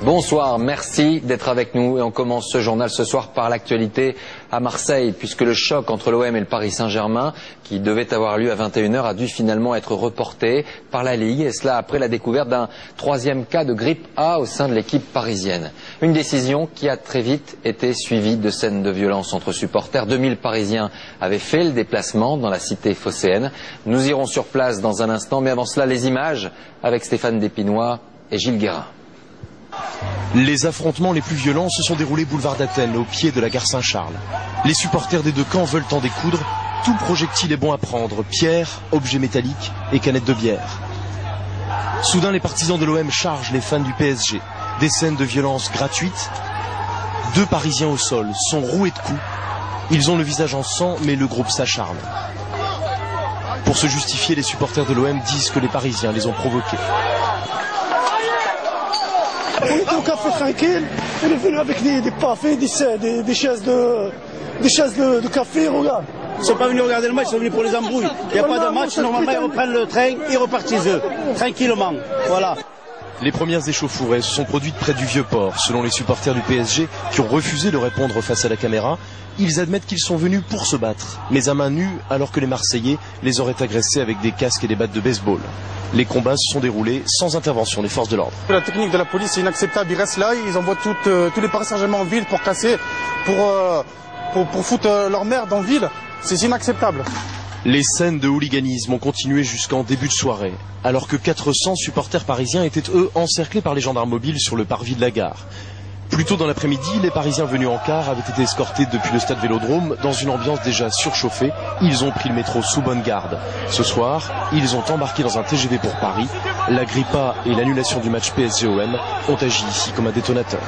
Bonsoir, merci d'être avec nous et on commence ce journal ce soir par l'actualité à Marseille puisque le choc entre l'OM et le Paris Saint-Germain qui devait avoir lieu à 21h a dû finalement être reporté par la Ligue et cela après la découverte d'un troisième cas de grippe A au sein de l'équipe parisienne. Une décision qui a très vite été suivie de scènes de violence entre supporters. 2000 Parisiens avaient fait le déplacement dans la cité phocéenne. Nous irons sur place dans un instant mais avant cela les images avec Stéphane Despinois et Gilles Guérin. Les affrontements les plus violents se sont déroulés boulevard d'Athènes, au pied de la gare Saint-Charles. Les supporters des deux camps veulent en découdre. Tout projectile est bon à prendre, pierres, objets métalliques et canettes de bière. Soudain, les partisans de l'OM chargent les fans du PSG. Des scènes de violence gratuites. 2 Parisiens au sol sont roués de coups. Ils ont le visage en sang, mais le groupe s'acharne. Pour se justifier, les supporters de l'OM disent que les Parisiens les ont provoqués. On était au café tranquille, on est venu avec des pavés, des chaises de café, regarde. Ils ne sont pas venus regarder le match, ils sont venus pour les embrouilles. Il n'y a pas de match, normalement ils reprennent le train, ils repartent chez eux, tranquillement. Voilà. Les premières échauffourées se sont produites près du Vieux-Port. Selon les supporters du PSG qui ont refusé de répondre face à la caméra, ils admettent qu'ils sont venus pour se battre, mais à main nue alors que les Marseillais les auraient agressés avec des casques et des battes de baseball. Les combats se sont déroulés sans intervention des forces de l'ordre. La technique de la police est inacceptable, ils restent là, ils envoient tous les Paris Saint-Germain en ville pour casser, pour foutre leur merde en ville, c'est inacceptable. Les scènes de hooliganisme ont continué jusqu'en début de soirée, alors que 400 supporters parisiens étaient eux encerclés par les gendarmes mobiles sur le parvis de la gare. Plus tôt dans l'après-midi, les Parisiens venus en car avaient été escortés depuis le stade Vélodrome dans une ambiance déjà surchauffée. Ils ont pris le métro sous bonne garde. Ce soir, ils ont embarqué dans un TGV pour Paris. La grippe A et l'annulation du match PSG-OM ont agi ici comme un détonateur.